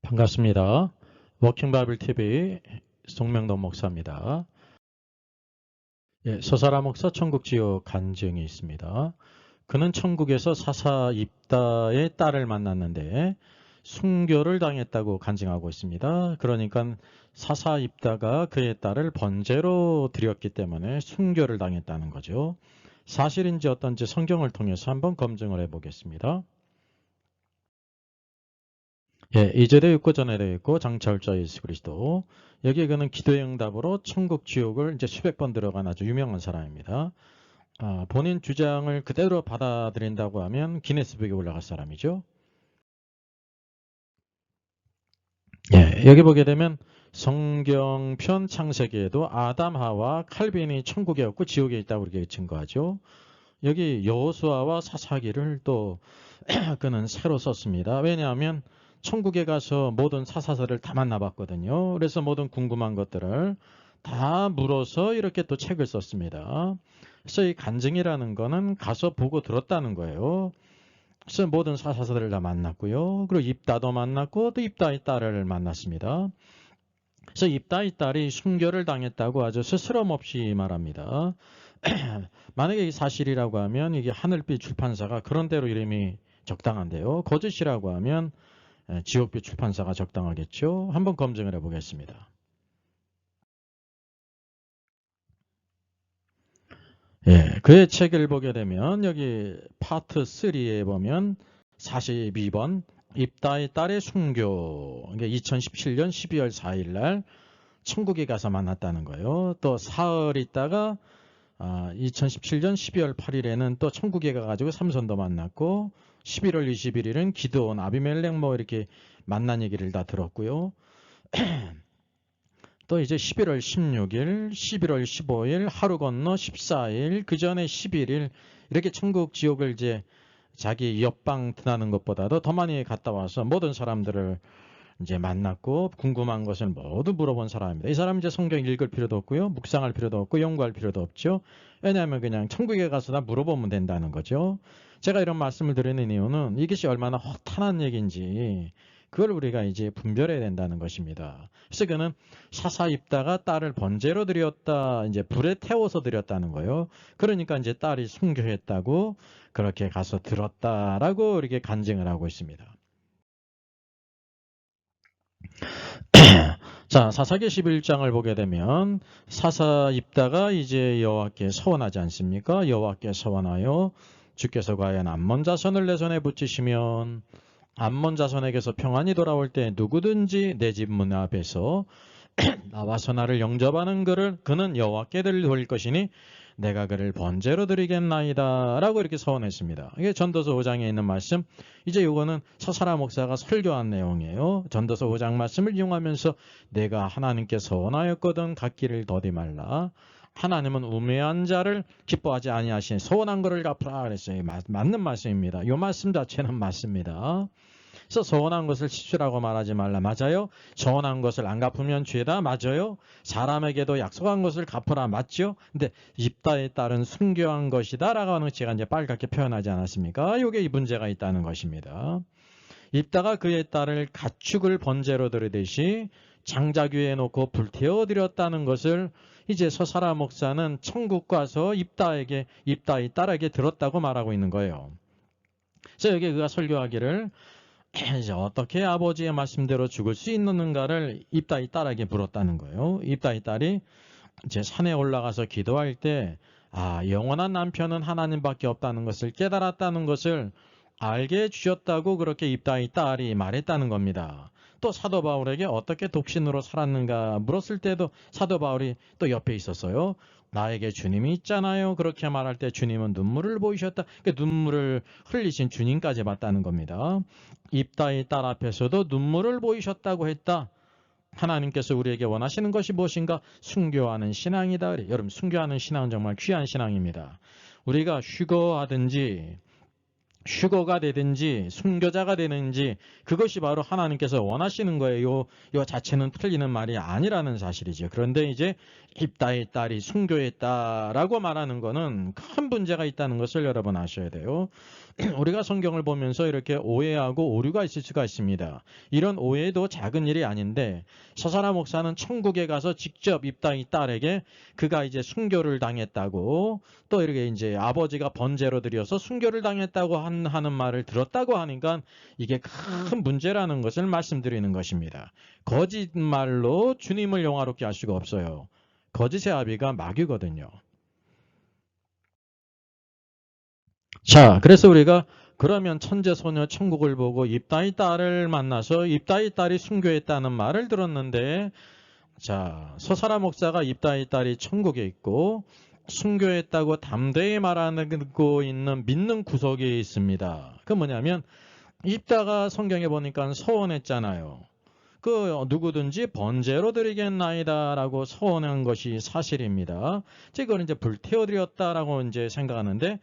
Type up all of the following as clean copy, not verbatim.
반갑습니다. 워킹 바이블 TV 송명돈 목사입니다. 서사라 목사 천국 지옥 간증이 있습니다. 그는 천국에서 사사 입다의 딸을 만났는데 순교를 당했다고 간증하고 있습니다. 그러니까 사사 입다가 그의 딸을 번제로 드렸기 때문에 순교를 당했다는 거죠. 사실인지 어떤지 성경을 통해서 한번 검증을 해보겠습니다. 2절에 있고 전에 되어 있고 장차올자 예수 그리스도. 여기 그는 기도의 응답으로 천국 지옥을 이제 수백 번 들어간 아주 유명한 사람입니다. 본인 주장을 그대로 받아들인다고 하면 기네스북에 올라갈 사람이죠. 여기 보게 되면 성경편 창세기에도 아담 하와 칼빈이 천국에 없고 지옥에 있다고 이렇게 증거하죠. 여기 여호수아와 사사기를 또 그는 새로 썼습니다. 왜냐하면 천국에 가서 모든 사사들을 다 만나봤거든요. 그래서 모든 궁금한 것들을 다 물어서 이렇게 또 책을 썼습니다. 그래서 이 간증이라는 거는 가서 보고 들었다는 거예요. 그래서 모든 사사들을 다 만났고요. 그리고 입다도 만났고 또 입다의 딸을 만났습니다. 그래서 입다의 딸이 순교를 당했다고 아주 스스럼없이 말합니다. 만약에 이 사실이라고 하면 이게 하늘빛 출판사가 그런 대로 이름이 적당한데요. 거짓이라고 하면 지옥빛 출판사가 적당하겠죠. 한번 검증을 해보겠습니다. 그의 책을 보게 되면 여기 파트 3에 보면 42번 입다의 딸의 순교, 2017년 12월 4일 날 천국에 가서 만났다는 거예요. 또 사흘 있다가 2017년 12월 8일에는 또 천국에 가가지고 삼손도 만났고 11월 21일은 기드온, 아비멜렉 뭐 이렇게 만난 얘기를 다 들었고요. 또 이제 11월 16일, 11월 15일, 하루 건너 14일, 그 전에 11일 이렇게 천국 지옥을 이제 자기 옆방 드나는 것보다도 더 많이 갔다 와서 모든 사람들을 이제 만났고 궁금한 것을 모두 물어본 사람입니다. 이 사람은 이제 성경 읽을 필요도 없고요. 묵상할 필요도 없고 연구할 필요도 없죠. 왜냐하면 그냥 천국에 가서 다 물어보면 된다는 거죠. 제가 이런 말씀을 드리는 이유는 이것이 얼마나 허탄한 얘기인지 그걸 우리가 이제 분별해야 된다는 것입니다. 그래서 그는 사사 입다가 딸을 번제로 드렸다, 이제 불에 태워서 드렸다는 거예요. 그러니까 이제 딸이 순교했다고 그렇게 가서 들었다라고 이렇게 간증을 하고 있습니다. 자, 사사기 11장을 보게 되면 사사 입다가 이제 여호와께 서원하지 않습니까? 여호와께 서원하여 주께서 과연 암몬 자손을 내 손에 붙이시면 암몬 자손에게서 평안이 돌아올 때 누구든지 내 집 문 앞에서 나와서 나를 영접하는 그는 여호와께 드릴 것이니 내가 그를 번제로 드리겠나이다 라고 이렇게 서원했습니다. 이게 전도서 5장에 있는 말씀. 이제 이거는 서사라 목사가 설교한 내용이에요. 전도서 5장 말씀을 이용하면서 내가 하나님께 서원하였거든 갚기를 더디 말라. 하나님은 우매한 자를 기뻐하지 아니하시니 서원한 것을 갚으라 그랬어요. 맞는 말씀입니다. 이 말씀 자체는 맞습니다. 그래서 서원한 것을 실수라고 말하지 말라. 맞아요. 서원한 것을 안 갚으면 죄다. 맞아요. 사람에게도 약속한 것을 갚으라. 맞죠. 근데 입다에 따른 순교한 것이다 라고 하는 제가 이제 빨갛게 표현하지 않았습니까? 이게 이 문제가 있다는 것입니다. 입다가 그의 딸을 가축을 번제로 드리듯이 장작 위에 놓고 불태워 드렸다는 것을 이제 서사라 목사는 천국 가서 입다의 딸에게 들었다고 말하고 있는 거예요. 그래서 여기 그가 설교하기를 이제 어떻게 아버지의 말씀대로 죽을 수 있는가를 입다의 딸에게 물었다는 거예요. 입다의 딸이 이제 산에 올라가서 기도할 때 영원한 남편은 하나님밖에 없다는 것을 깨달았다는 것을 알게 해주셨다고 그렇게 입다의 딸이 말했다는 겁니다. 또 사도 바울에게 어떻게 독신으로 살았는가 물었을 때도 사도 바울이 또 옆에 있었어요. 나에게 주님이 있잖아요. 그렇게 말할 때 주님은 눈물을 보이셨다. 그 눈물을 흘리신 주님까지 봤다는 겁니다. 입다의 딸 앞에서도 눈물을 보이셨다고 했다. 하나님께서 우리에게 원하시는 것이 무엇인가? 순교하는 신앙이다. 여러분, 순교하는 신앙은 정말 귀한 신앙입니다. 우리가 휴거하든지 휴거가 되든지 순교자가 되는지 그것이 바로 하나님께서 원하시는 거예요. 이 자체는 틀리는 말이 아니라는 사실이죠. 그런데 이제 입다의 딸이 순교했다라고 말하는 거는 큰 문제가 있다는 것을 여러분 아셔야 돼요. 우리가 성경을 보면서 이렇게 오해하고 오류가 있을 수가 있습니다. 이런 오해도 작은 일이 아닌데 서사라 목사는 천국에 가서 직접 입다의 딸에게 그가 이제 순교를 당했다고 또 이렇게 이제 아버지가 번제로 드려서 순교를 당했다고 하는 말을 들었다고 하니까 이게 큰 문제라는 것을 말씀드리는 것입니다. 거짓말로 주님을 영화롭게 할 수가 없어요. 거짓의 아비가 마귀거든요. 자, 그래서 우리가 그러면 천재소녀 천국을 보고 입다의 딸을 만나서 입다의 딸이 순교했다는 말을 들었는데, 자, 서사라 목사가 입다의 딸이 천국에 있고 순교했다고 담대히 말하고 있는 믿는 구석이 있습니다. 그 뭐냐면 입다가 성경에 보니까 서원했잖아요. 그 누구든지 번제로 드리겠나이다라고 서원한 것이 사실입니다. 이걸 이제 불태워드렸다라고 이제 생각하는데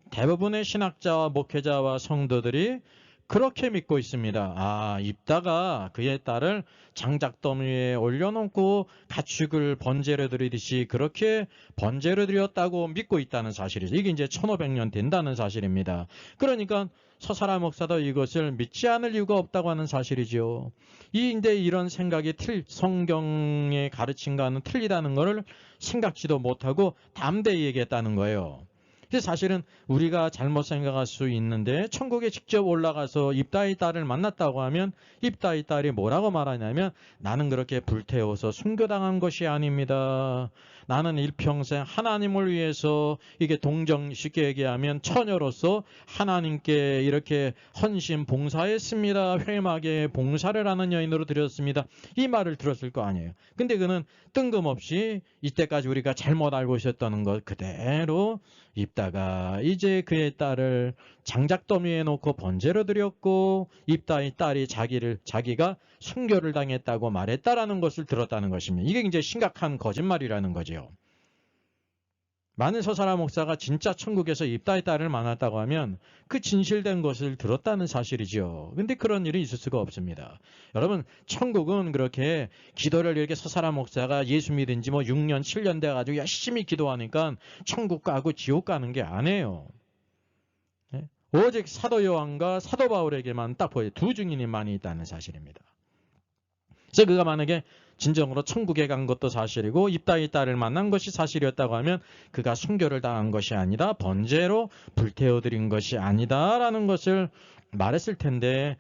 대부분의 신학자와 목회자와 성도들이 그렇게 믿고 있습니다. 아, 입다가 그의 딸을 장작더미 위에 올려놓고 가축을 번제로 드리듯이 그렇게 번제로 드렸다고 믿고 있다는 사실이죠. 이게 이제 1500년 된다는 사실입니다. 그러니까 서사라 목사도 이것을 믿지 않을 이유가 없다고 하는 사실이죠. 근데 이런 생각이 성경의 가르침과는 틀리다는 것을 생각지도 못하고 담대히 얘기했다는 거예요. 사실은 우리가 잘못 생각할 수 있는데 천국에 직접 올라가서 입다의 딸을 만났다고 하면 입다의 딸이 뭐라고 말하냐면 나는 그렇게 불태워서 순교당한 것이 아닙니다. 나는 일평생 하나님을 위해서 이게 쉽게 얘기하면 처녀로서 하나님께 이렇게 헌신 봉사했습니다. 회막에 봉사를 하는 여인으로 드렸습니다. 이 말을 들었을 거 아니에요. 근데 그는 뜬금없이 이때까지 우리가 잘못 알고 있었다는 것 그대로 입다가 이제 그의 딸을 장작더미에 놓고 번제로 드렸고 입다의 딸이 자기가 순교를 당했다고 말했다라는 것을 들었다는 것입니다. 이게 이제 심각한 거짓말이라는 거죠. 만일 서사라 목사가 진짜 천국에서 입다의 딸을 만났다고 하면 그 진실된 것을 들었다는 사실이죠. 근데 그런 일이 있을 수가 없습니다. 여러분, 천국은 그렇게 기도를 이렇게 서사라 목사가 예수 믿은 지 6년, 7년 돼가지고 열심히 기도하니까 천국 가고 지옥 가는 게 아니에요. 오직 사도 요한과 사도 바울에게만 딱 보여요. 두 증인이 많이 있다는 사실입니다. 그래서 그가 만약에 진정으로 천국에 간 것도 사실이고 입다의 딸을 만난 것이 사실이었다고 하면 그가 순교를 당한 것이 아니다. 번제로 불태워드린 것이 아니다라는 것을 말했을 텐데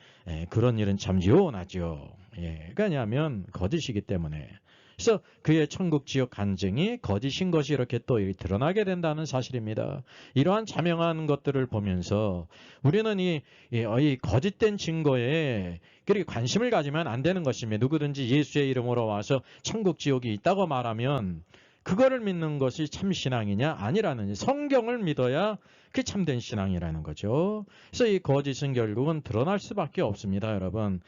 그런 일은 참 요원하죠. 그러냐면 거짓이기 때문에. 그래서 그의 천국 지옥 간증이 거짓인 것이 이렇게 또 드러나게 된다는 사실입니다. 이러한 자명한 것들을 보면서 우리는 이 거짓된 증거에 그렇게 관심을 가지면 안 되는 것입니다. 누구든지 예수의 이름으로 와서 천국 지옥이 있다고 말하면 그거를 믿는 것이 참 신앙이냐? 아니라는 성경을 믿어야 그게 참된 신앙이라는 거죠. 그래서 이 거짓은 결국은 드러날 수밖에 없습니다, 여러분.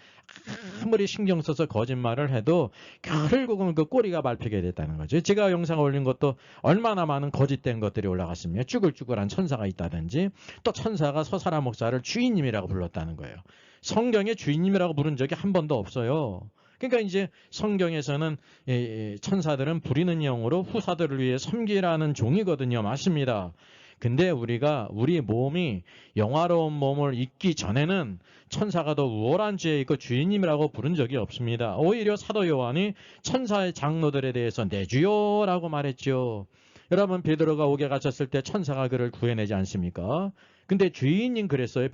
아무리 신경 써서 거짓말을 해도 결국은 그 꼬리가 밟히게 됐다는 거죠. 제가 영상 올린 것도 얼마나 많은 거짓된 것들이 올라갔습니다. 쭈글쭈글한 천사가 있다든지 또 천사가 서사라 목사를 주인님이라고 불렀다는 거예요. 성경에 주인님이라고 부른 적이 한 번도 없어요. 그러니까 이제 성경에서는 천사들은 부리는 영으로 후사들을 위해 섬기라는 종이거든요. 맞습니다. 근데 우리가 우리 몸이 영화로운 몸을 잊기 전에는 천사가 더 우월한 지에 있고 주인님이라고 부른 적이 없습니다. 오히려 사도 요한이 천사의 장로들에 대해서 내 주여라고 말했죠. 여러분 베드로가 옥에 갇혔을 때 천사가 그를 구해내지 않습니까? 근데 주인님 그랬어요.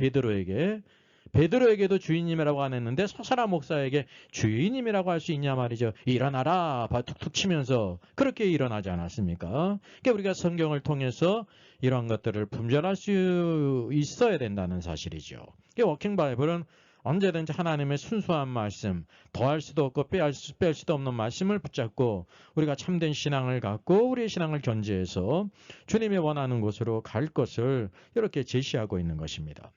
베드로에게도 주인님이라고 안 했는데 서사라 목사에게 주인님이라고 할 수 있냐 말이죠. 일어나라 툭툭 치면서 그렇게 일어나지 않았습니까? 그러니까 우리가 성경을 통해서 이러한 것들을 분별할 수 있어야 된다는 사실이죠. 워킹 바이블은 언제든지 하나님의 순수한 말씀, 더할 수도 없고 뺄 수도 없는 말씀을 붙잡고 우리가 참된 신앙을 갖고 우리의 신앙을 견지해서 주님이 원하는 곳으로 갈 것을 이렇게 제시하고 있는 것입니다.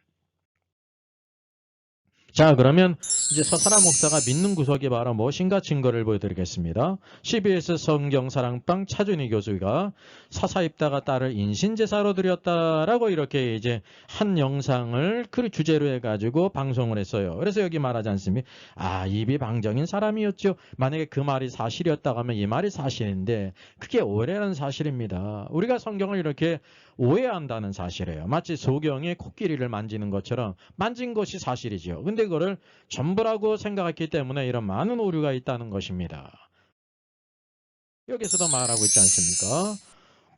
자, 그러면 이제 서사라 목사가 믿는 구석이 바로 무엇인가 증거를 보여드리겠습니다. CBS 성경사랑방 차준희 교수가 사사 입다가 딸을 인신제사로 드렸다라고 이렇게 이제 한 영상을 그 주제로 해가지고 방송을 했어요. 그래서 여기 말하지 않습니까? 아, 입이 방정인 사람이었죠. 만약에 그 말이 사실이었다고 하면 이 말이 사실인데 그게 오해라는 사실입니다. 우리가 성경을 이렇게 오해한다는 사실이에요. 마치 소경의 코끼리를 만지는 것처럼 만진 것이 사실이죠. 근데 그거를 전부라고 생각했기 때문에 이런 많은 오류가 있다는 것입니다. 여기서도 말하고 있지 않습니까?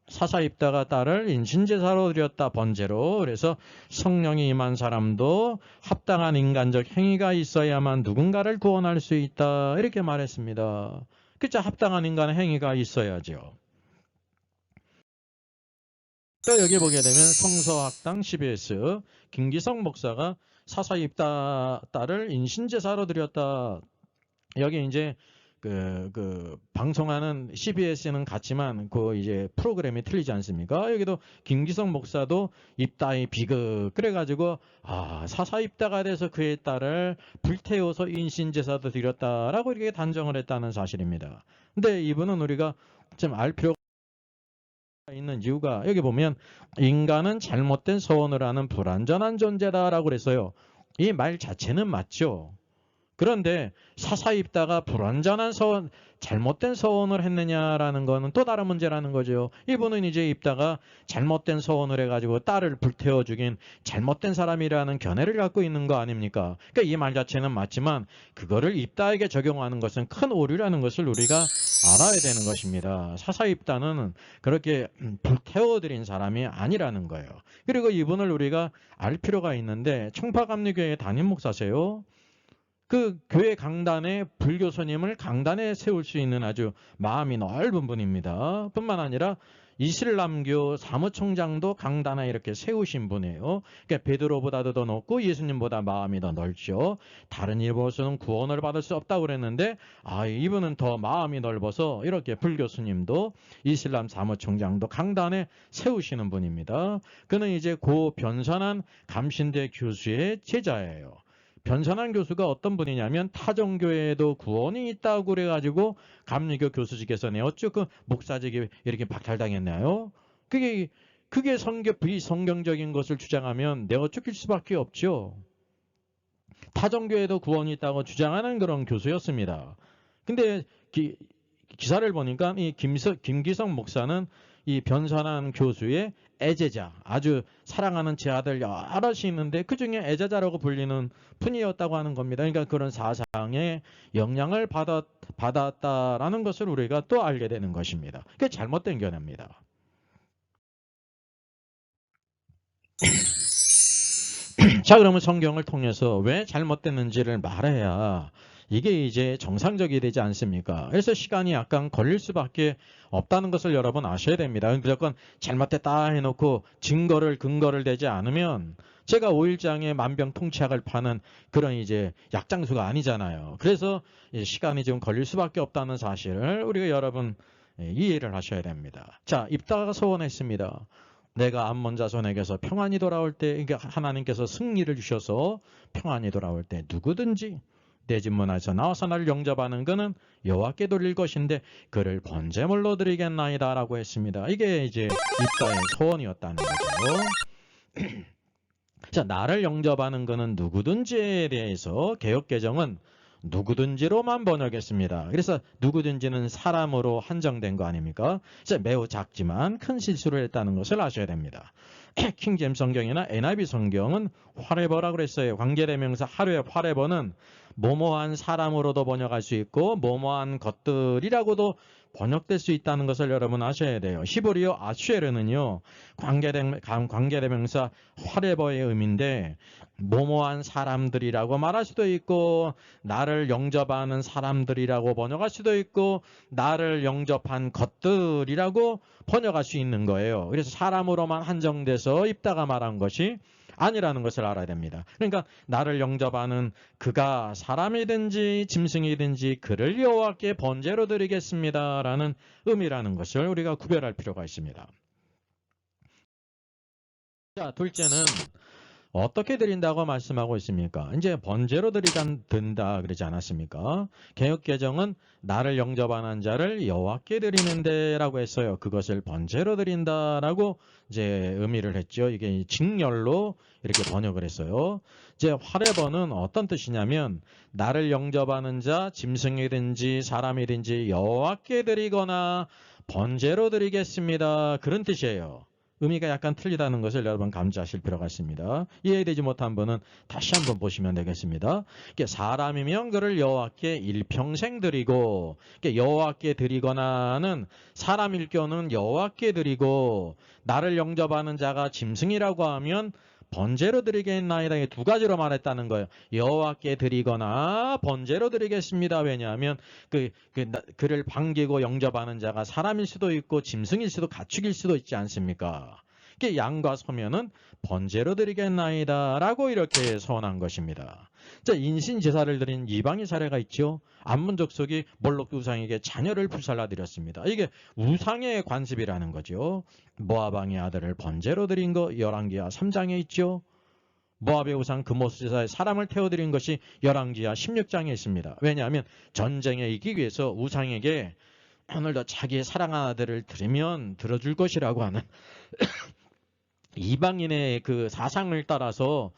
사사 입다가 딸을 인신제사로 드렸다 번제로. 그래서 성령이 임한 사람도 합당한 인간적 행위가 있어야만 누군가를 구원할 수 있다 이렇게 말했습니다. 그쵸? 합당한 인간의 행위가 있어야죠. 또 여기 보게 되면 성서학당 CBS 김기성 목사가 사사 입다 딸을 인신제사로 드렸다. 여기 이제 방송하는 CBS는 같지만 그 이제 프로그램이 틀리지 않습니까? 여기도 김기성 목사도 입다의 비극 그래가지고 사사 입다가 돼서 그의 딸을 불태워서 인신제사도 드렸다라고 이렇게 단정을 했다는 사실입니다. 근데 이분은 우리가 좀 알 필요가 있는 이유가 여기 보면 인간은 잘못된 서원을 하는 불완전한 존재다라고 그랬어요. 이 말 자체는 맞죠. 그런데 사사 입다가 불완전한 서원, 잘못된 서원을 했느냐라는 거는 또 다른 문제라는 거죠. 이분은 이제 입다가 잘못된 서원을 해가지고 딸을 불태워 죽인 잘못된 사람이라는 견해를 갖고 있는 거 아닙니까? 그러니까 이 말 자체는 맞지만 그거를 입다에게 적용하는 것은 큰 오류라는 것을 우리가 알아야 되는 것입니다. 사사 입다는 그렇게 불태워드린 사람이 아니라는 거예요. 그리고 이분을 우리가 알 필요가 있는데 청파감리교회 담임 목사세요. 그 교회 강단에 불교 스님을 강단에 세울 수 있는 아주 마음이 넓은 분입니다. 뿐만 아니라 이슬람교 사무총장도 강단에 이렇게 세우신 분이에요. 그러니까 베드로보다도 더 높고 예수님보다 마음이 더 넓죠. 다른 일보서는 구원을 받을 수 없다고 그랬는데 이분은 더 마음이 넓어서 이렇게 불교 스님도 이슬람 사무총장도 강단에 세우시는 분입니다. 그는 이제 고 변선한 감신대 교수의 제자예요. 변선한 교수가 어떤 분이냐면 타종교에도 구원이 있다고 그래가지고 감리교 교수직에서 내었죠. 그 목사직이 이렇게 박탈당했나요? 그게 비성경적인 것을 주장하면 내어 쫓길 수밖에 없죠. 타종교에도 구원이 있다고 주장하는 그런 교수였습니다. 근데 기사를 보니까 이 김기성 목사는 이 변선한 교수의 애제자, 아주 사랑하는 제 아들 여럿이 있는데 그 중에 애제자라고 불리는 분이었다고 하는 겁니다. 그러니까 그런 사상의 영향을 받았다라는 것을 우리가 또 알게 되는 것입니다. 그게 잘못된 견해입니다. 자, 그러면 성경을 통해서 왜 잘못됐는지를 말해야 이게 이제 정상적이 되지 않습니까? 그래서 시간이 약간 걸릴 수밖에 없다는 것을 여러분 아셔야 됩니다. 무조건 잘못됐다 해놓고 근거를 대지 않으면 제가 5일장에 만병통치약을 파는 그런 이제 약장수가 아니잖아요. 그래서 시간이 좀 걸릴 수밖에 없다는 사실을 우리가 여러분 이해를 하셔야 됩니다. 자, 입다가 소원했습니다. 내가 암몬 자손에게서 평안이 돌아올 때, 그러니까 하나님께서 승리를 주셔서 평안이 돌아올 때 누구든지 내 집 문 안에서 나와서 나를 영접하는 그는 여호와께 드릴 것인데 그를 번제물로 드리겠나이다라고 했습니다. 이게 이제 입다의 소원이었다는 거죠. 자, 나를 영접하는 그는 누구든지에 대해서 개역 개정은 누구든지로만 번역했습니다. 그래서 누구든지는 사람으로 한정된 거 아닙니까? 매우 작지만 큰 실수를 했다는 것을 아셔야 됩니다. 킹제임스 성경이나 NIV 성경은 whatever라고 그랬어요. 관계대명사 하루의 whatever는 뭐뭐한 사람으로도 번역할 수 있고 뭐뭐한 것들이라고도 번역될 수 있다는 것을 여러분 아셔야 돼요. 히브리어 아슈에르는요. 관계대명사 whatever의 의미인데 뭐뭐한 사람들이라고 말할 수도 있고 나를 영접하는 사람들이라고 번역할 수도 있고 나를 영접한 것들이라고 번역할 수 있는 거예요. 그래서 사람으로만 한정돼서 입다가 말한 것이 아니라는 것을 알아야 됩니다. 그러니까 나를 영접하는 그가 사람이든지 짐승이든지 그를 여호와께 번제로 드리겠습니다라는 의미라는 것을 우리가 구별할 필요가 있습니다. 자, 둘째는 어떻게 드린다고 말씀하고 있습니까? 이제 번제로 드린다 그러지 않았습니까? 개역 개정은 나를 영접하는 자를 여호와께 드리는데라고 했어요. 그것을 번제로 드린다라고 이제 의미를 했죠. 이게 직렬로 이렇게 번역을 했어요. 이제 활해번은 어떤 뜻이냐면 나를 영접하는 자, 짐승이든지 사람이든지 여호와께 드리거나 번제로 드리겠습니다. 그런 뜻이에요. 의미가 약간 틀리다는 것을 여러분 감지하실 필요가 있습니다. 이해되지 못한 분은 다시 한번 보시면 되겠습니다. 사람이면 그를 여호와께 일평생 드리고, 여호와께 드리거나는 사람일 경우는 여호와께 드리고, 나를 영접하는 자가 짐승이라고 하면 번제로 드리겠나이다. 이게 두 가지로 말했다는 거예요. 여호와께 드리거나 번제로 드리겠습니다. 왜냐하면 그를 반기고 영접하는 자가 사람일 수도 있고 짐승일 수도 가축일 수도 있지 않습니까? 양과 소면은 번제로 드리겠나이다 라고 이렇게 서원한 것입니다. 자, 인신 제사를 드린 이방인 사례가 있죠. 암몬 족속이 몰록 우상에게 자녀를 불살라 드렸습니다. 이게 우상의 관습이라는 거죠. 모압 왕의 아들을 번제로 드린 거 열왕기하 3장에 있죠. 모압의 우상 그모스 제사에 사람을 태워드린 것이 열왕기하 16장에 있습니다. 왜냐하면 전쟁에 이기기 위해서 우상에게 오늘도 자기의 사랑하는 아들을 드리면 들어줄 것이라고 하는 이방인의 그 사상을 따라서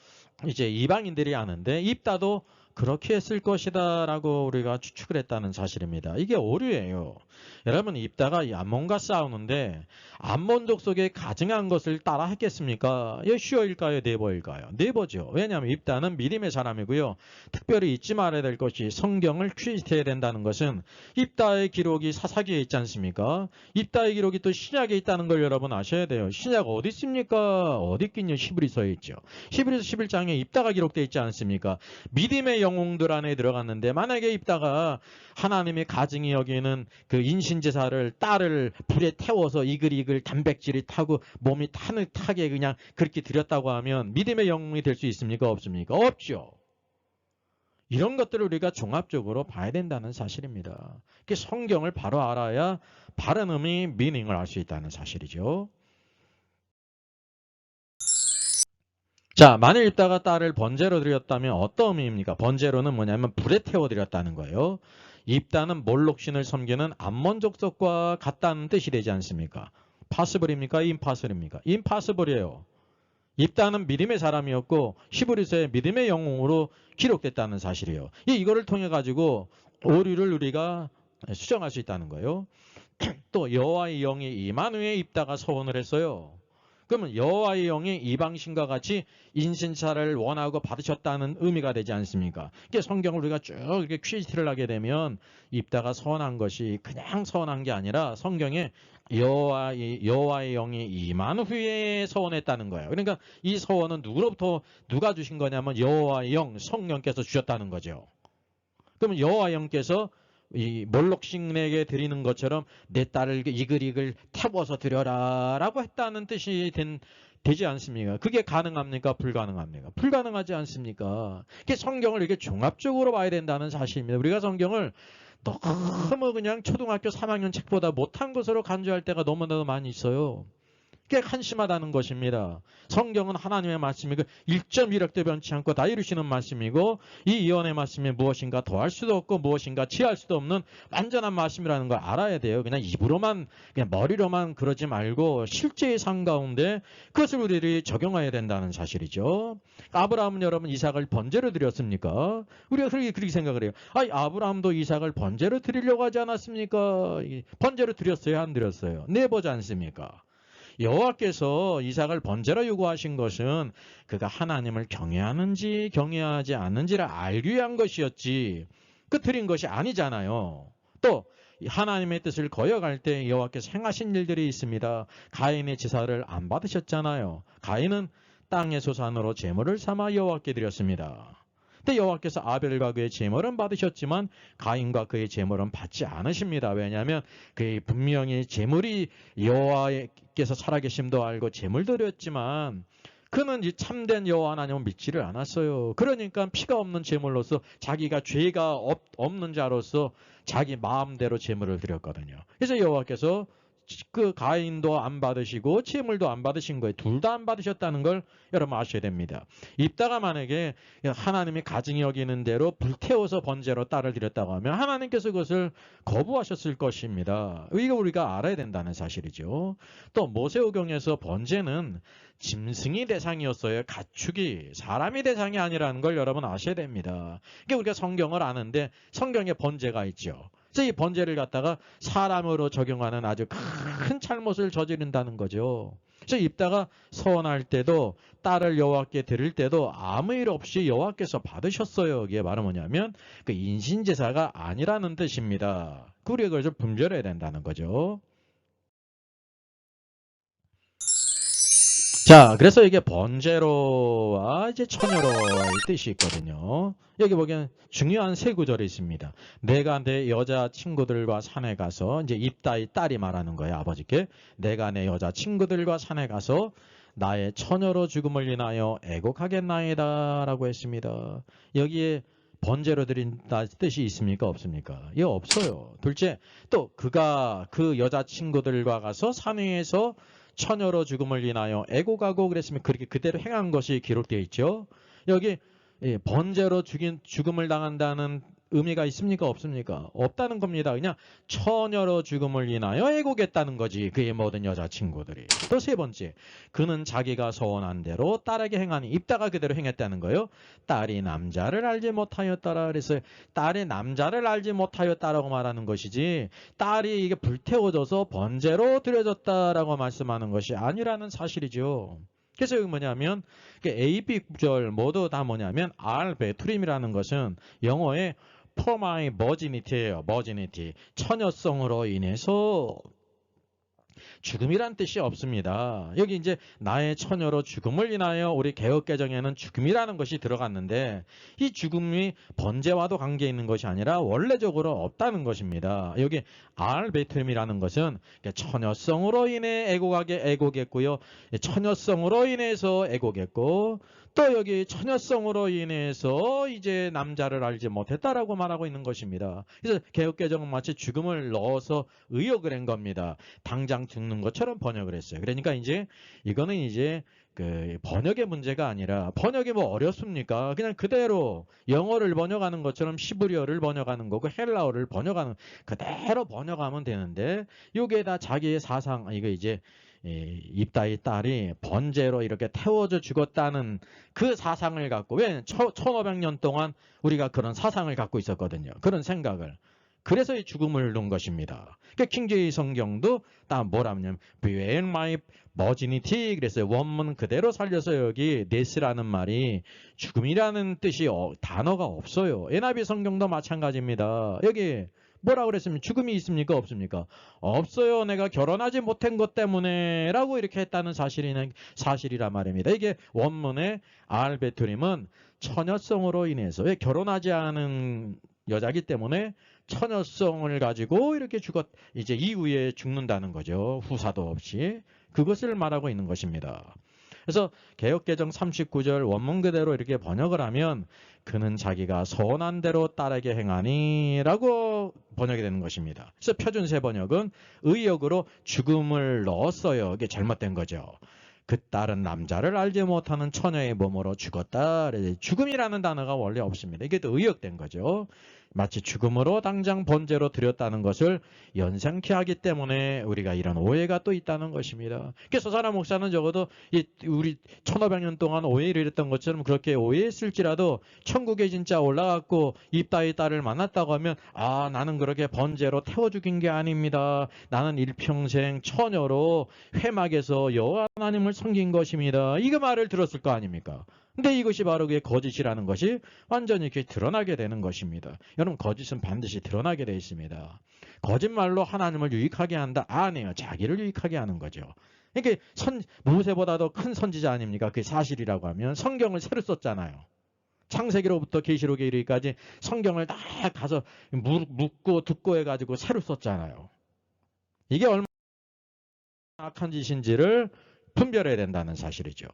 이제 이방인들이 하는데 입다도 그렇게 했을 것이다 라고 우리가 추측을 했다는 사실입니다. 이게 오류예요. 여러분, 입다가 이 암몬과 싸우는데 암몬 족속에 가증한 것을 따라 했겠습니까? 여호수아일까요? 네버일까요? 네버죠. 왜냐하면 입다는 미림의 사람이고요. 특별히 잊지 말아야 될 것이 성경을 퀴즈해야 된다는 것은 입다의 기록이 사사기에 있지 않습니까? 입다의 기록이 또 신약에 있다는 걸 여러분 아셔야 돼요. 신약 어디 있습니까? 어디 있긴요? 히브리서에 있죠. 히브리서 11장에 입다가 기록되어 있지 않습니까? 미림의 영웅들 안에 들어갔는데 만약에 입다가 하나님의 가증이 여기는 그 인신제사를 딸을 불에 태워서 이글이글 단백질이 타고 몸이 타게 그냥 그렇게 드렸다고 하면 믿음의 영웅이 될 수 있습니까? 없습니까? 없죠. 이런 것들을 우리가 종합적으로 봐야 된다는 사실입니다. 성경을 바로 알아야 바른 의미, 미닝을 알 수 있다는 사실이죠. 자, 만일 입다가 딸을 번제로 드렸다면 어떤 의미입니까? 번제로는 뭐냐면 불에 태워드렸다는 거예요. 입다는 몰록신을 섬기는 암몬 족속과 같다는 뜻이 되지 않습니까? 파스블입니까? 임파스블입니까? 임파스블이에요. 입다는 믿음의 사람이었고 히브리서의 믿음의 영웅으로 기록됐다는 사실이에요. 이거를 통해 가지고 오류를 우리가 수정할 수 있다는 거예요. 또 여호와의 영이 임한 후에 입다가 서원을 했어요. 그러면 여호와의 영이 이방신과 같이 인신사를 원하고 받으셨다는 의미가 되지 않습니까? 이게 성경을 우리가 쭉 이렇게 퀴즈를 하게 되면 입다가 서원한 것이 그냥 서원한 게 아니라 성경에 여호와의 영이 임한 후에 서원했다는 거예요. 그러니까 이 서원은 누구로부터 누가 주신 거냐면 여호와의 영, 성령께서 주셨다는 거죠. 그러면 여호와의 영께서 이 몰록신에게 드리는 것처럼 내 딸을 이글이글 태워서 드려라 라고 했다는 뜻이 되지 않습니까? 그게 가능합니까? 불가능합니까? 불가능하지 않습니까? 이게 성경을 이렇게 종합적으로 봐야 된다는 사실입니다. 우리가 성경을 너무 그냥 초등학교 3학년 책보다 못한 것으로 간주할 때가 너무나도 많이 있어요. 꽤 한심하다는 것입니다. 성경은 하나님의 말씀이고 1.1억도 변치 않고 다 이루시는 말씀이고 이 예언의 말씀이 무엇인가 더할 수도 없고 무엇인가 취할 수도 없는 완전한 말씀이라는 걸 알아야 돼요. 그냥 입으로만 그냥 머리로만 그러지 말고 실제의 삶 가운데 그것을 우리들이 적용해야 된다는 사실이죠. 아브라함은 여러분 이삭을 번제로 드렸습니까? 우리가 그렇게 생각을 해요. 아브라함도 이삭을 번제로 드리려고 하지 않았습니까? 번제로 드렸어요? 안 드렸어요? 내보지 않습니까? 여호와께서 이삭을 번제로 요구하신 것은 그가 하나님을 경외하는지 경외하지 않는지를 알기 위한 것이었지 드린 것이 아니잖아요. 또 하나님의 뜻을 거역할 때 여호와께서 행하신 일들이 있습니다. 가인의 제사를 안 받으셨잖아요. 가인은 땅의 소산으로 제물을 삼아 여호와께 드렸습니다. 근데 여호와께서 아벨과 그의 제물은 받으셨지만 가인과 그의 제물은 받지 않으십니다. 왜냐하면 그의 분명히 제물이 여호와께서 살아계심도 알고 제물 드렸지만 그는 이 참된 여호와 하나님을 믿지를 않았어요. 그러니까 피가 없는 제물로서 자기가 죄가 없는 자로서 자기 마음대로 제물을 드렸거든요. 그래서 여호와께서 그 가인도 안 받으시고 채물도 안 받으신 거예요. 둘 다 안 받으셨다는 걸 여러분 아셔야 됩니다. 입다가 만약에 하나님이 가증히 여기는 대로 불태워서 번제로 딸을 드렸다고 하면 하나님께서 그것을 거부하셨을 것입니다. 이거 우리가 알아야 된다는 사실이죠. 또 모세오경에서 번제는 짐승이 대상이었어요. 가축이, 사람이 대상이 아니라는 걸 여러분 아셔야 됩니다. 그러니까 우리가 성경을 아는데 성경에 번제가 있죠. 그래서 이 번제를 갖다가 사람으로 적용하는 아주 큰 잘못을 저지른다는 거죠. 그래서 입다가 서원할 때도 딸을 여호와께 드릴 때도 아무 일 없이 여호와께서 받으셨어요. 이게 바로 뭐냐면 그 인신제사가 아니라는 뜻입니다. 우리가 그걸 좀 분별해야 된다는 거죠. 자, 그래서 이게 번제로와 이제 처녀로의 뜻이 있거든요. 여기 보기엔 중요한 세 구절이 있습니다. 내가 내 여자 친구들과 산에 가서, 이제 입다의 딸이 말하는 거예요, 아버지께. 내가 내 여자 친구들과 산에 가서 나의 처녀로 죽음을 인하여 애곡하겠나이다 라고 했습니다. 여기에 번제로 드린다 뜻이 있습니까? 없습니까? 예, 없어요. 둘째, 또 그가 그 여자 친구들과 가서 산 위에서 처녀로 죽음을 인하여 애곡하고 그랬으면 그렇게 그대로 행한 것이 기록되어 있죠. 여기 번제로 죽음을 당한다는 의미가 있습니까? 없습니까? 없다는 겁니다. 그냥 처녀로 죽음을 인하여 애곡했다는 거지. 그의 모든 여자친구들이. 또 세 번째, 그는 자기가 서원한 대로 딸에게 행하니, 입다가 그대로 행했다는 거예요. 딸이 남자를 알지 못하였더라. 그래서 딸이 남자를 알지 못하였다라고 말하는 것이지, 딸이 이게 불태워져서 번제로 드려졌다라고 말씀하는 것이 아니라는 사실이죠. 그래서 여기 뭐냐면 A, B 구절 모두 다 뭐냐면 알베투림이라는 것은 영어의 for my virginity예요. virginity. 처녀성으로 인해서 죽음이란 뜻이 없습니다. 여기 이제 나의 처녀로 죽음을 인하여 우리 개역개정에는 죽음이라는 것이 들어갔는데 이 죽음이 번제와도 관계 있는 것이 아니라 원래적으로 없다는 것입니다. 여기 알베툼이라는 것은 처녀성으로 인해 애곡했고요. 처녀성으로 인해서 애곡했고 또 여기 처녀성으로 인해서 이제 남자를 알지 못했다라고 말하고 있는 것입니다. 그래서 개역개정은 마치 죽음을 넣어서 의역을 한 겁니다. 당장 죽는 것처럼 번역을 했어요. 그러니까 이제 이거는 이제 그 번역의 문제가 아니라 번역이 뭐 어렵습니까? 그냥 그대로 영어를 번역하는 것처럼 히브리어를 번역하는 거고 헬라어를 번역하는 그대로 번역하면 되는데 여기에다 자기의 사상 이거 이제 입다의 딸이 번제로 이렇게 태워져 죽었다는 그 사상을 갖고 왜 1500년 동안 우리가 그런 사상을 갖고 있었거든요. 그런 생각을. 그래서 이 죽음을 넣은 것입니다. 그러니까 킹제이 성경도 딱 뭐라 하냐면 Bewail my virginity 그래서 원문 그대로 살려서 여기 데스라는 말이 죽음이라는 뜻이 단어가 없어요. NIV 성경도 마찬가지입니다. 여기 뭐라 그랬으면 죽음이 있습니까? 없습니까? 없어요. 내가 결혼하지 못한 것 때문에 라고 이렇게 했다는 사실이란 말입니다. 이게 원문의 알베투림은 처녀성으로 인해서 왜 결혼하지 않은 여자기 때문에 처녀성을 가지고 이렇게 이제 이후에 죽는다는 거죠. 후사도 없이. 그것을 말하고 있는 것입니다. 그래서 개역개정 39절 원문 그대로 이렇게 번역을 하면 그는 자기가 서원한 대로 딸에게 행하니 라고 번역이 되는 것입니다. 그래서 표준세 번역은 의역으로 죽음을 넣었어요. 이게 잘못된 거죠. 그 딸은 남자를 알지 못하는 처녀의 몸으로 죽었다. 죽음이라는 단어가 원래 없습니다. 이게 또 의역된 거죠. 마치 죽음으로 당장 번제로 드렸다는 것을 연상케 하기 때문에 우리가 이런 오해가 또 있다는 것입니다. 그래서 서사라 목사는 적어도 우리 1500년 동안 오해를 했던 것처럼 그렇게 오해했을지라도 천국에 진짜 올라갔고 입다의 딸을 만났다고 하면 아 나는 그렇게 번제로 태워 죽인 게 아닙니다. 나는 일평생 처녀로 회막에서 여호와 하나님을 섬긴 것입니다. 이거 말을 들었을 거 아닙니까? 근데 이것이 바로 그게 거짓이라는 것이 완전히 이렇게 드러나게 되는 것입니다. 여러분 거짓은 반드시 드러나게 되어 있습니다. 거짓말로 하나님을 유익하게 한다? 아니에요. 자기를 유익하게 하는 거죠. 그러니까 모세보다도 큰 선지자 아닙니까? 그게 사실이라고 하면 성경을 새로 썼잖아요. 창세기로부터 계시록에 이르기까지 성경을 다 가서 묻고 듣고 해가지고 새로 썼잖아요. 이게 얼마나 악한 짓인지를 분별해야 된다는 사실이죠.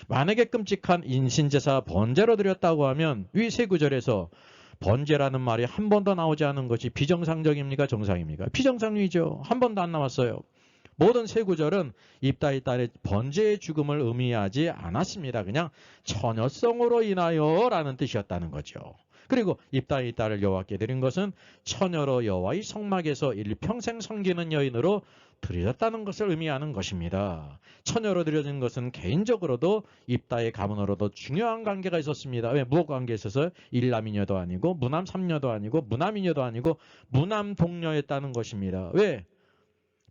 만약에 끔찍한 인신제사 번제로 드렸다고 하면 위 세 구절에서 번제라는 말이 한 번도 나오지 않은 것이 비정상적입니까? 정상입니까? 비정상이죠. 한 번도 안 나왔어요. 모든 세 구절은 입다의 딸의 번제의 죽음을 의미하지 않았습니다. 그냥 처녀성으로 인하여 라는 뜻이었다는 거죠. 그리고 입다의 딸을 여호와께 드린 것은 처녀로 여호와의 성막에서 일평생 섬기는 여인으로 드려졌다는 것을 의미하는 것입니다. 처녀로 드려진 것은 개인적으로도 입다의 가문으로도 중요한 관계가 있었습니다. 왜? 무엇 관계에 있어서 일남이녀도 아니고 무남 삼녀도 아니고 무남이녀도 아니고 무남 동녀였다는 것입니다. 왜?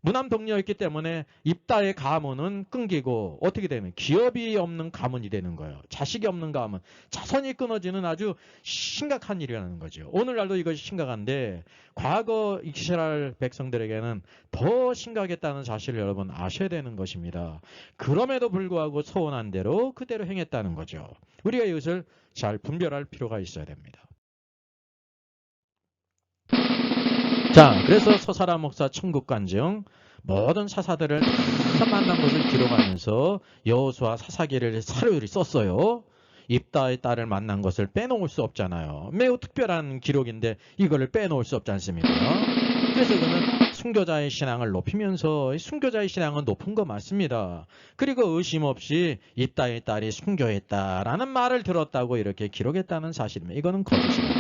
무남 동녀였기 때문에 입다의 가문은 끊기고 어떻게 되는 기업이 없는 가문이 되는 거예요. 자식이 없는 가문, 자손이 끊어지는 아주 심각한 일이라는 거죠. 오늘날도 이것이 심각한데 과거 이스라엘 백성들에게는 더 심각했다는 사실을 여러분 아셔야 되는 것입니다. 그럼에도 불구하고 소원한 대로 그대로 행했다는 거죠. 우리가 이것을 잘 분별할 필요가 있어야 됩니다. 자, 그래서 서사라 목사 천국간증 모든 사사들을 다 만난 것을 기록하면서 여호수아 사사기를 사료를 썼어요. 입다의 딸을 만난 것을 빼놓을 수 없잖아요. 매우 특별한 기록인데 이거를 빼놓을 수 없지 않습니까? 그래서 그는 순교자의 신앙을 높이면서 순교자의 신앙은 높은 거 맞습니다. 그리고 의심 없이 입다의 딸이 순교했다라는 말을 들었다고 이렇게 기록했다는 사실입니다. 이거는 거짓입니다.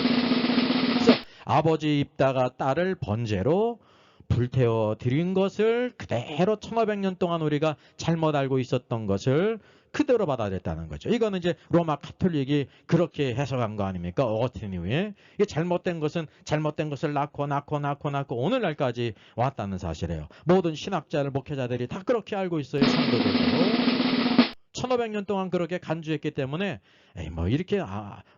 그래서 아버지 입다가 딸을 번제로 불태워 드린 것을 그대로 1500년 동안 우리가 잘못 알고 있었던 것을 그대로 받아들였다는 거죠. 이거는 이제 로마 카톨릭이 그렇게 해석한 거 아닙니까? 어거스틴 이후에. 이게 잘못된 것은 잘못된 것을 낳고 오늘날까지 왔다는 사실이에요. 모든 신학자들, 목회자들이 다 그렇게 알고 있어요. 성도들도. 1500년 동안 그렇게 간주했기 때문에 이렇게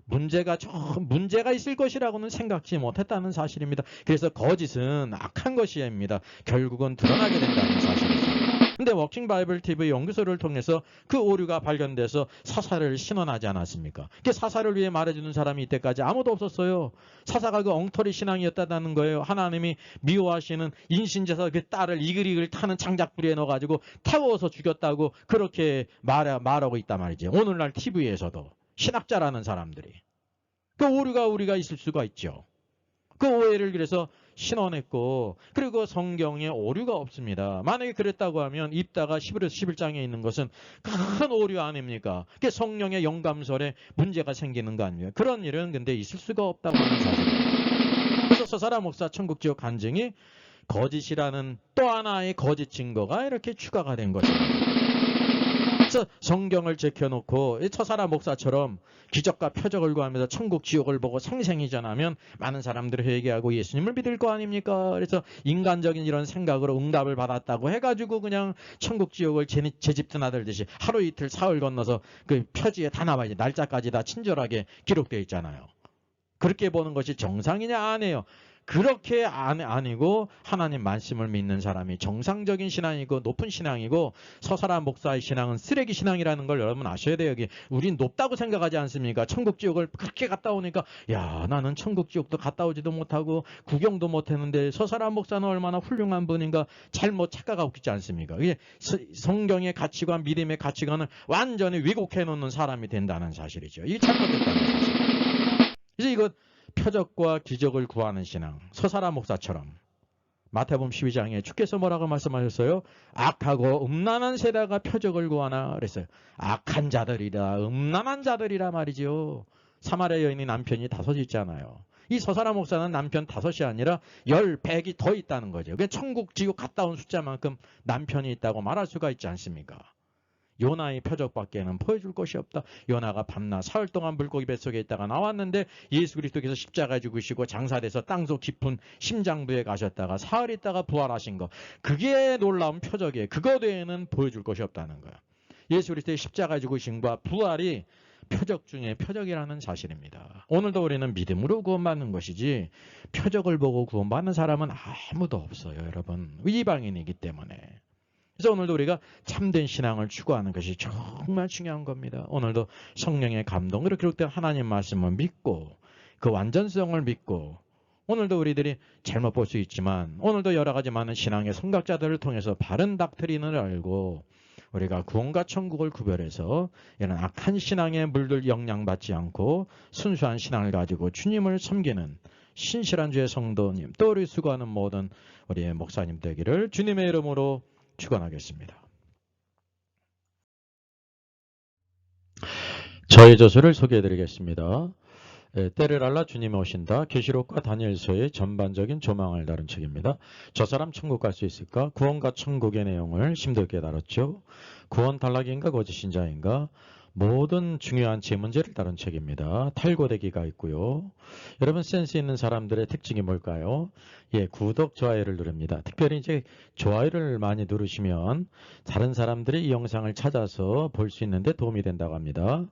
문제가 있을 것이라고는 생각지 못했다는 사실입니다. 그래서 거짓은 악한 것입니다. 결국은 드러나게 된다는 사실이죠. 근데 워킹 바이블 TV 연구소를 통해서 그 오류가 발견돼서 사사를 신원하지 않았습니까? 그 사사를 위해 말해주는 사람이 이때까지 아무도 없었어요. 사사가 그 엉터리 신앙이었다는 거예요. 하나님이 미워하시는 인신제사 그 딸을 이글이글 타는 장작불에 넣어가지고 태워서 죽였다고 그렇게 말하고 있단 말이죠. 오늘날 TV에서도 신학자라는 사람들이. 그 오류가 우리가 있을 수가 있죠. 그 오해를 그래서 신원했고 그리고 성경에 오류가 없습니다. 만약에 그랬다고 하면 입다가 11에서 11장에 있는 것은 큰 오류 아닙니까? 그게 성령의 영감설에 문제가 생기는 거 아니에요. 그런 일은 근데 있을 수가 없다고 하는 사실입니다. 그래서 서사라 목사 천국지옥 간증이 거짓이라는 또 하나의 거짓 증거가 이렇게 추가가 된 것입니다. 그래서 성경을 제껴놓고 처사라 목사처럼 기적과 표적을 구하면서 천국 지옥을 보고 생생히 전하면 많은 사람들이 회개하고 예수님을 믿을 거 아닙니까? 그래서 인간적인 이런 생각으로 응답을 받았다고 해가지고 그냥 천국 지옥을 제 집 드나들듯이 하루 이틀 사흘 건너서 그 표지에 다 나와야지 날짜까지 다 친절하게 기록되어 있잖아요. 그렇게 보는 것이 정상이냐 아니에요. 그렇게 아니고 하나님 말씀을 믿는 사람이 정상적인 신앙이고 높은 신앙이고 서사라 목사의 신앙은 쓰레기 신앙이라는 걸 여러분 아셔야 돼요. 여기 우린 높다고 생각하지 않습니까? 천국 지옥을 그렇게 갔다 오니까 야 나는 천국 지옥도 갔다 오지도 못하고 구경도 못했는데 서사라 목사는 얼마나 훌륭한 분인가 잘못 착각하고 있지 않습니까? 이게 성경의 가치관 믿음의 가치관을 완전히 왜곡해 놓는 사람이 된다는 사실이죠. 이게 잘못됐다는 사실이에요. 그래서 이거 표적과 기적을 구하는 신앙, 서사라 목사처럼 마태복음 12장에 주께서 뭐라고 말씀하셨어요? 악하고 음란한 세대가 표적을 구하나 그랬어요. 악한 자들이라 음란한 자들이라 말이죠. 사마리아 여인이 남편이 5 있잖아요. 이 서사라 목사는 남편 5이 아니라 10, 100이 더 있다는 거죠. 그러니까 천국 지옥 갔다 온 숫자만큼 남편이 있다고 말할 수가 있지 않습니까? 요나의 표적밖에는 보여줄 것이 없다. 요나가 밤낮 사흘 동안 물고기 뱃속에 있다가 나왔는데 예수 그리스도께서 십자가 죽으시고 장사돼서 땅속 깊은 심장부에 가셨다가 사흘 있다가 부활하신 거. 그게 놀라운 표적이에요. 그거 외에는 보여줄 것이 없다는 거예요. 예수 그리스도의 십자가 죽으심과 부활이 표적 중에 표적이라는 사실입니다. 오늘도 우리는 믿음으로 구원받는 것이지 표적을 보고 구원받는 사람은 아무도 없어요. 여러분. 이방인이기 때문에. 그래서 오늘도 우리가 참된 신앙을 추구하는 것이 정말 중요한 겁니다. 오늘도 성령의 감동으로 기록된 하나님 말씀을 믿고 그 완전성을 믿고 오늘도 우리들이 잘못 볼 수 있지만 오늘도 여러 가지 많은 신앙의 선각자들을 통해서 바른 닥트린을 알고 우리가 구원과 천국을 구별해서 이런 악한 신앙에 물들 영향받지 않고 순수한 신앙을 가지고 주님을 섬기는 신실한 주의 성도님 또 우리 수고하는 모든 우리의 목사님 되기를 주님의 이름으로 축원하겠습니다. 저의 저서를 소개해드리겠습니다. 때를 알라 주님이 오신다. 계시록과 다니엘서의 전반적인 조망을 다룬 책입니다. 저 사람 천국 갈 수 있을까? 구원과 천국의 내용을 심도있게 다뤘죠. 구원 탈락인가 거짓인 자인가? 모든 중요한 질문제를 다룬 책입니다. 탈고되기가 있고요. 여러분 센스 있는 사람들의 특징이 뭘까요? 구독, 좋아요를 누릅니다. 특별히 이제 좋아요를 많이 누르시면 다른 사람들이 이 영상을 찾아서 볼 수 있는데 도움이 된다고 합니다.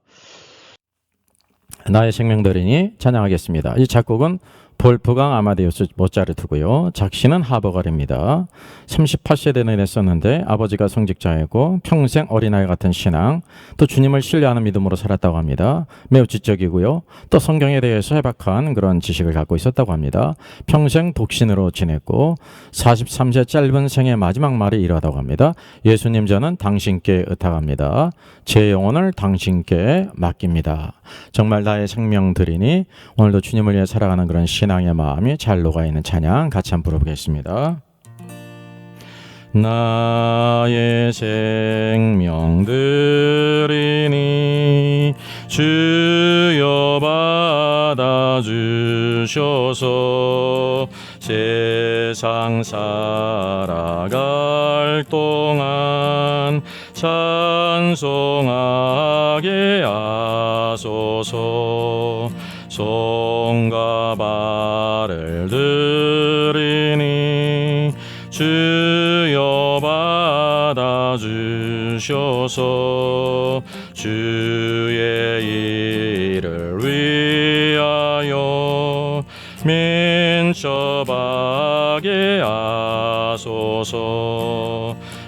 나의 생명들이니 찬양하겠습니다. 이 작곡은 볼프강 아마데우스 모차르트고요. 작시는 하버갈입니다. 38세대는 됐었는데 아버지가 성직자였고 평생 어린아이 같은 신앙, 또 주님을 신뢰하는 믿음으로 살았다고 합니다. 매우 지적이고요. 또 성경에 대해서 해박한 그런 지식을 갖고 있었다고 합니다. 평생 독신으로 지냈고 43세 짧은 생의 마지막 말이 이러하다고 합니다. 예수님, 저는 당신께 의탁합니다. 제 영혼을 당신께 맡깁니다. 정말 나의 생명 드리니 오늘도 주님을 위해 살아가는 그런 신앙의 마음이 잘 녹아있는 찬양 같이 한번 부르겠습니다. 나의 생명 드리니 주여 받아주셔서 세상 살아갈 동안 찬송하게 하소서. 손과 발을 드리니 주여 받아주셔서 주의 일을 위하여 민첩하게 하소서.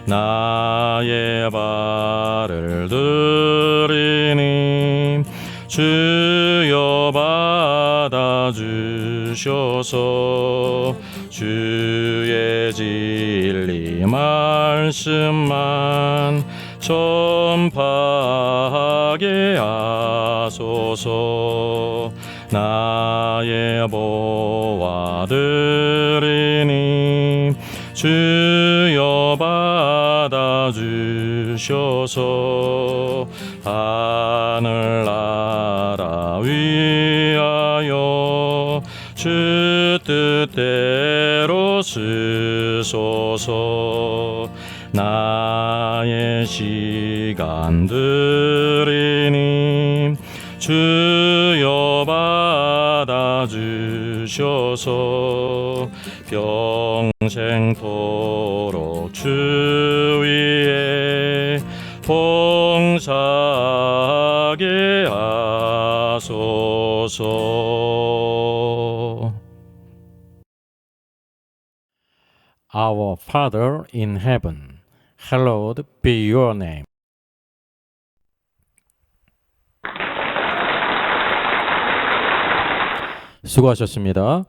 나의 발을 드리니 주여 받아주셔서 주의 진리 말씀만 전파하게 하소서. 나의 보화 드리니 주여 받아주셔서 하늘나라 위하여 주 뜻대로 쓰소서. 나의 시간 드리니 주여 받아주셔서 평생토록 주 위에 봉사하게 하소서. Our Father in heaven, hallowed be your name. 수고하셨습니다.